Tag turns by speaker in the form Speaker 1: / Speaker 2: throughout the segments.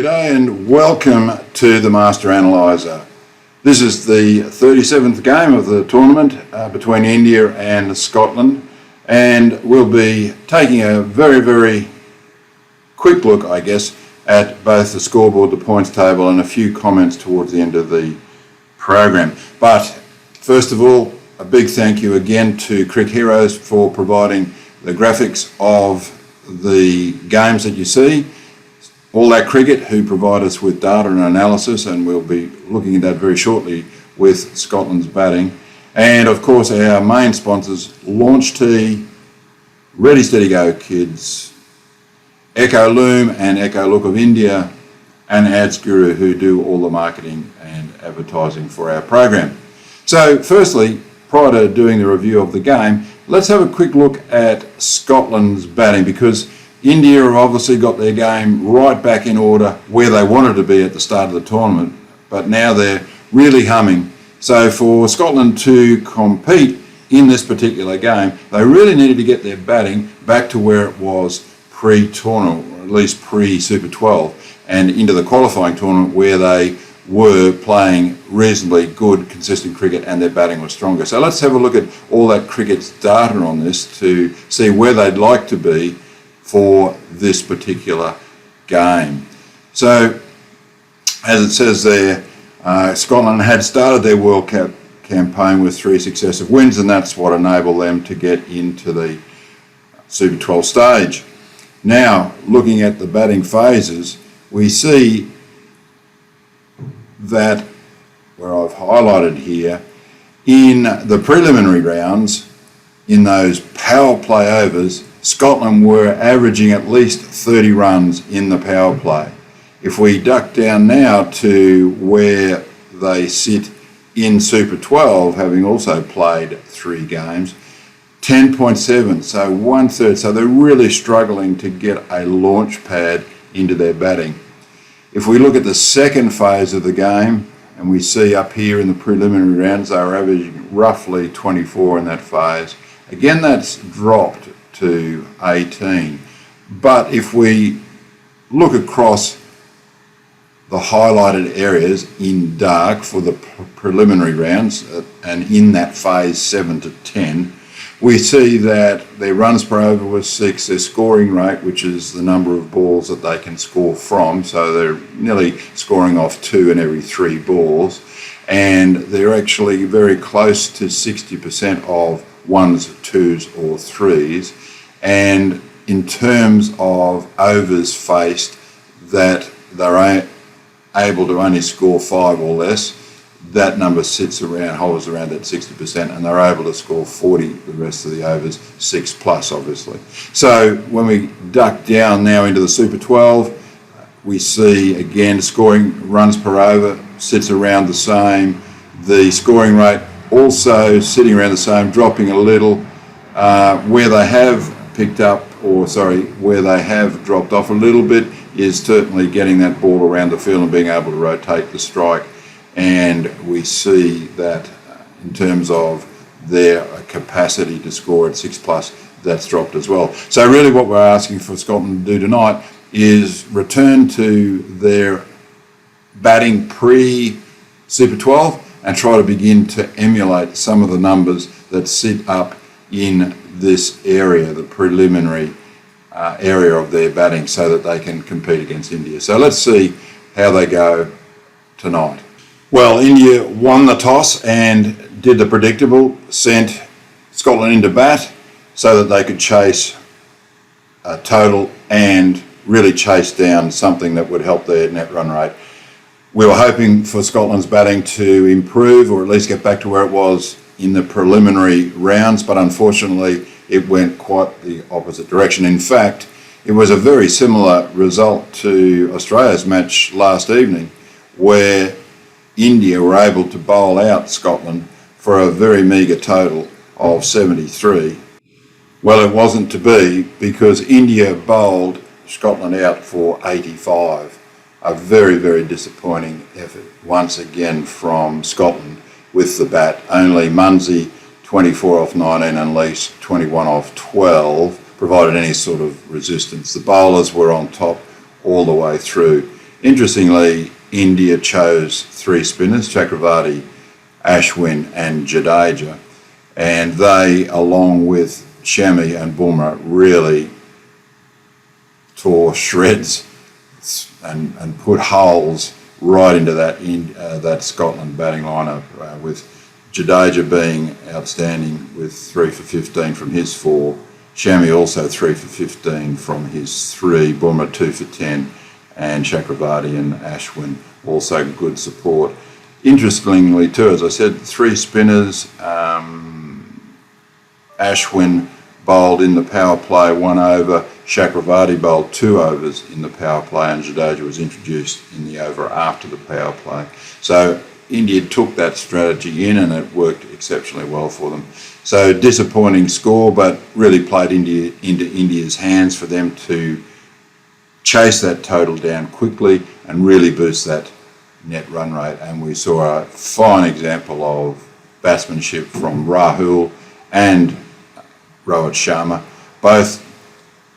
Speaker 1: G'day and welcome to the Master Analyser. This is the 37th game of the tournament between India and Scotland, and we'll be taking a very quick look, I guess, at both the scoreboard, the points table, and a few comments towards the end of the program. But first of all, a big thank you again to CricHeroes for providing the graphics of the games that you see. All That Cricket, who provide us with data and analysis, and we'll be looking at that very shortly with Scotland's batting. And of course our main sponsors, Launch Tea, Ready Steady Go Kids, ECOLOOM and Ecolook of India, and Adzguru, who do all the marketing and advertising for our program. So firstly, prior to doing the review of the game, let's have a quick look at Scotland's batting, because India have obviously got their game right back in order where they wanted to be at the start of the tournament, but now they're really humming. So for Scotland to compete in this particular game, they really needed to get their batting back to where it was pre-tournament, or at least pre-Super 12, and into the qualifying tournament where they were playing reasonably good, consistent cricket, and their batting was stronger. So let's have a look at All That Cricket's data on this to see where they'd like to be for this particular game. So, as it says there, Scotland had started their World Cup campaign with 3 successive wins, and that's what enabled them to get into the Super 12 stage. Now, looking at the batting phases, we see that, where I've highlighted here, in the preliminary rounds, in those power play overs, Scotland were averaging at least 30 runs in the power play. If we duck down now to where they sit in Super 12, having also played 3 games, 10.7, so 1/3. So they're really struggling to get a launch pad into their batting. If we look at the second phase of the game, and we see up here in the preliminary rounds, they were averaging roughly 24 in that phase. Again, that's dropped to 18. But if we look across the highlighted areas in dark for the preliminary rounds, and in that phase 7 to 10, we see that their runs per over was 6, their scoring rate, which is the number of balls that they can score from, so they're nearly scoring off 2 in every 3 balls, and they're actually very close to 60% of 1s, 2s or 3s. And in terms of overs faced, that they're able to only score 5 or less, that number hovers around that 60%, and they're able to score 40 the rest of the overs, 6 plus obviously. So when we duck down now into the Super 12, we see again scoring runs per over sits around the same, the scoring rate also sitting around the same, dropping a little. Where they have where they have dropped off a little bit is certainly getting that ball around the field and being able to rotate the strike. And we see that in terms of their capacity to score at 6 plus, that's dropped as well. So really what we're asking for Scotland to do tonight is return to their batting pre-Super 12 and try to begin to emulate some of the numbers that sit up in this area, the preliminary area of their batting, so that they can compete against India. So let's see how they go tonight. Well, India won the toss and did the predictable, sent Scotland into bat so that they could chase a total and really chase down something that would help their net run rate. We were hoping for Scotland's batting to improve, or at least get back to where it was in the preliminary rounds, but unfortunately it went quite the opposite direction. In fact, it was a very similar result to Australia's match last evening, where India were able to bowl out Scotland for a very meagre total of 73. Well, it wasn't to be, because India bowled Scotland out for 85. A very disappointing effort once again from Scotland with the bat. Only Munsey 24 off 19 and Lees 21 off 12 provided any sort of resistance. The bowlers were on top all the way through. Interestingly, India chose 3 spinners, Chakravarti, Ashwin and Jadeja, and they, along with Shami and Bumrah, really tore shreds and put holes right into that Scotland batting lineup, with Jadeja being outstanding with 3 for 15 from his 4, Shami also 3 for 15 from his 3, Bumrah 2 for 10, and Chakravarti and Ashwin also good support. Interestingly too, as I said, 3 spinners. Ashwin bowled in the power play 1 over, Chakravarti bowled 2 overs in the power play, and Jadeja was introduced in the over after the power play. So India took that strategy in and it worked exceptionally well for them. So disappointing score, but really played into India's hands for them to chase that total down quickly and really boost that net run rate. And we saw a fine example of batsmanship from Rahul and Rohit Sharma, both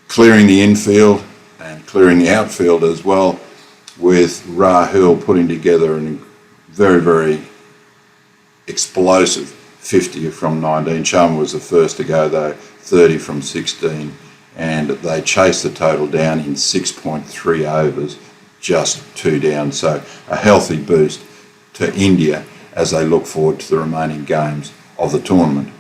Speaker 1: clearing the infield and clearing the outfield as well, with Rahul putting together a very, very explosive 50 from 19. Sharma was the first to go though, 30 from 16, and they chased the total down in 6.3 overs, just 2 down. So a healthy boost to India as they look forward to the remaining games of the tournament.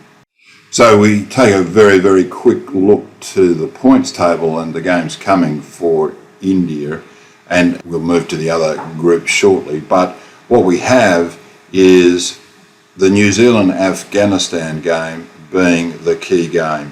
Speaker 1: So we take a very, very quick look to the points table and the games coming for India, and we'll move to the other group shortly. But what we have is the New Zealand-Afghanistan game being the key game.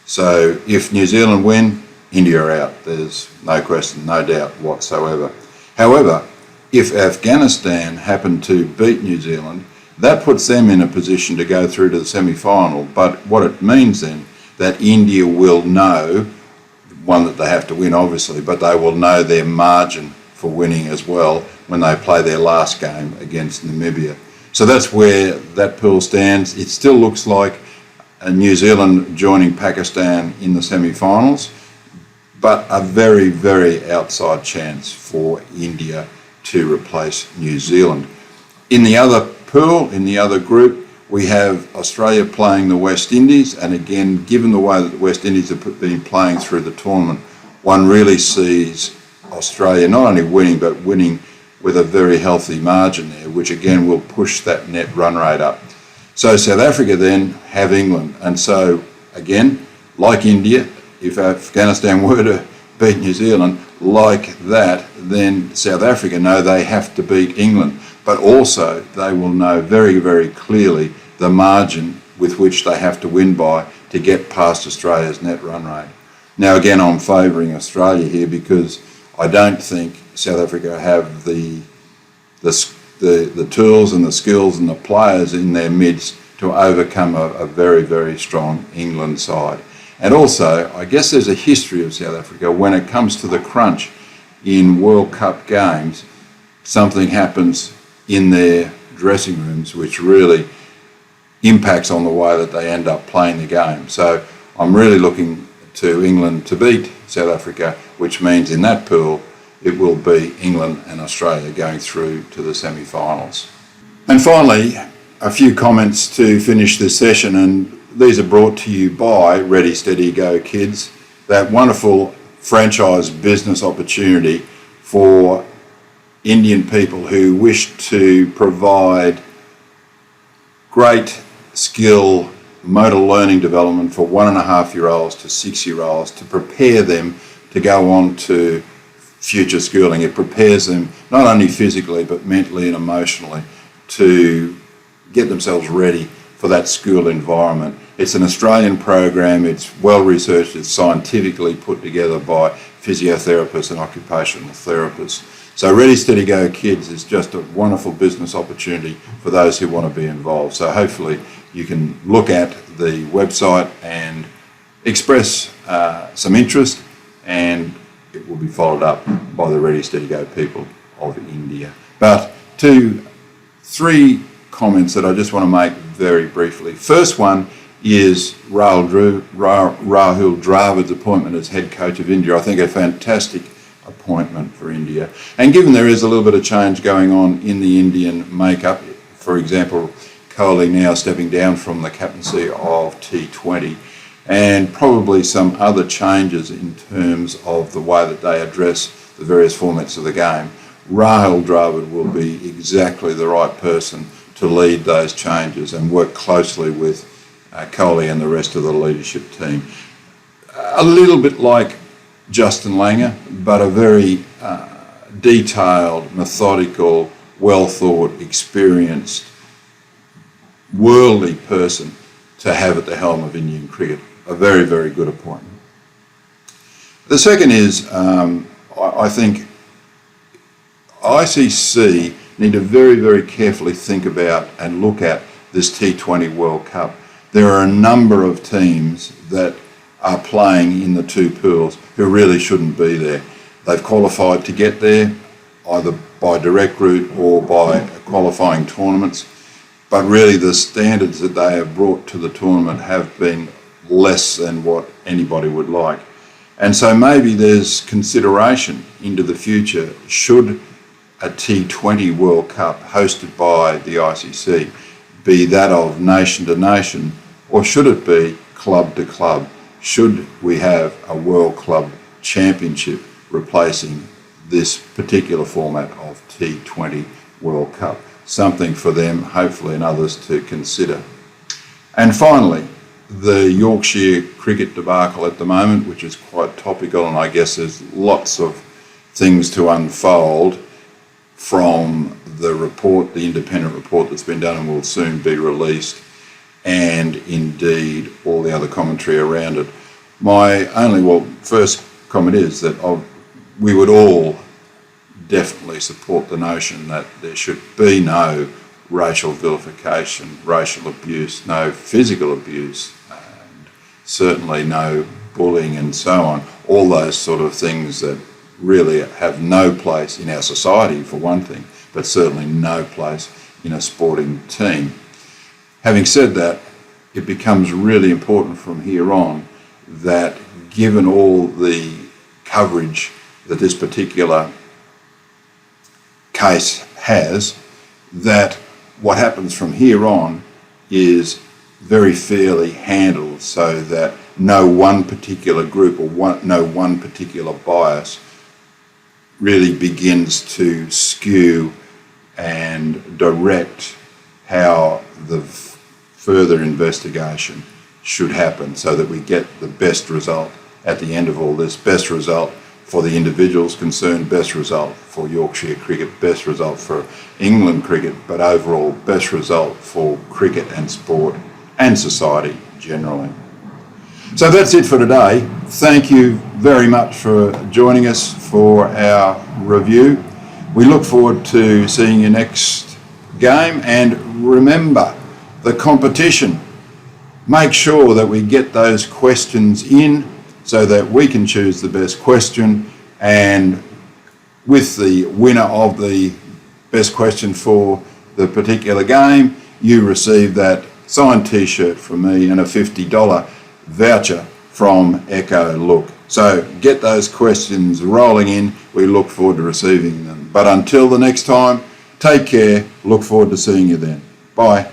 Speaker 1: So if New Zealand win, India are out. There's no question, no doubt whatsoever. However, if Afghanistan happen to beat New Zealand, that puts them in a position to go through to the semi-final. But what it means then, that India will know, one that they have to win obviously, but they will know their margin for winning as well when they play their last game against Namibia. So that's where that pool stands. It still looks like New Zealand joining Pakistan in the semi-finals, but a very, very outside chance for India to replace New Zealand. In the other pool, in the other group, we have Australia playing the West Indies, and again, given the way that the West Indies have been playing through the tournament, one really sees Australia not only winning, but winning with a very healthy margin there, which again will push that net run rate up. So South Africa then have England, and so again, like India, if Afghanistan were to beat New Zealand, like that, then South Africa know they have to beat England, but also they will know very, very clearly the margin with which they have to win by to get past Australia's net run rate. Now again, I'm favouring Australia here because I don't think South Africa have the tools and the skills and the players in their midst to overcome a very, very strong England side. And also, I guess there's a history of South Africa when it comes to the crunch in World Cup games, something happens in their dressing rooms which really impacts on the way that they end up playing the game. So I'm really looking to England to beat South Africa, which means in that pool it will be England and Australia going through to the semi-finals. And finally, a few comments to finish this session, and these are brought to you by Ready, Steady, Go Kids, that wonderful franchise business opportunity for Indian people who wish to provide great skill motor learning development for 1.5-year-olds to 6-year-olds to prepare them to go on to future schooling. It prepares them not only physically but mentally and emotionally to get themselves ready for that school environment. It's an Australian program, it's well researched, it's scientifically put together by physiotherapists and occupational therapists. So Ready, Steady, Go Kids is just a wonderful business opportunity for those who want to be involved. So hopefully you can look at the website and express some interest, and it will be followed up by the Ready, Steady, Go people of India. But 3 comments that I just want to make very briefly. First one is Rahul Dravid's appointment as head coach of India. I think a fantastic appointment for India. And given there is a little bit of change going on in the Indian makeup, for example, Kohli now stepping down from the captaincy of T20, and probably some other changes in terms of the way that they address the various formats of the game, Rahul Dravid will be exactly the right person to lead those changes and work closely with Kohli and the rest of the leadership team. A little bit like Justin Langer, but a very detailed, methodical, well-thought, experienced, worldly person to have at the helm of Indian cricket. A very, very good appointment. The second is, I think ICC need to very, very carefully think about and look at this T20 World Cup. There are a number of teams that are playing in the two pools who really shouldn't be there. They've qualified to get there, either by direct route or by qualifying tournaments, but really the standards that they have brought to the tournament have been less than what anybody would like. And so maybe there's consideration into the future, should a T20 World Cup hosted by the ICC be that of nation to nation, or should it be club to club? Should we have a World Club Championship replacing this particular format of T20 World Cup? Something for them, hopefully, and others to consider. And finally, the Yorkshire cricket debacle at the moment, which is quite topical, and I guess there's lots of things to unfold from the report, the independent report that's been done and will soon be released, and indeed all the other commentary around it. My only, first comment is that we would all definitely support the notion that there should be no racial vilification, racial abuse, no physical abuse, and certainly no bullying and so on. All those sort of things that really have no place in our society, for one thing, but certainly no place in a sporting team. Having said that, it becomes really important from here on that, given all the coverage that this particular case has, that what happens from here on is very fairly handled, so that no one particular group or no one particular bias really begins to skew and direct how the further investigation should happen, so that we get the best result at the end of all this. Best result for the individuals concerned, best result for Yorkshire cricket, best result for England cricket, but overall best result for cricket and sport and society generally. So that's it for today. Thank you very much for joining us for our review. We look forward to seeing you next game, and remember the competition. Make sure that we get those questions in so that we can choose the best question, and with the winner of the best question for the particular game, you receive that signed t-shirt from me and a $50 voucher from Ecolook. So get those questions rolling in. We look forward to receiving them. But until the next time, take care. Look forward to seeing you then. Bye.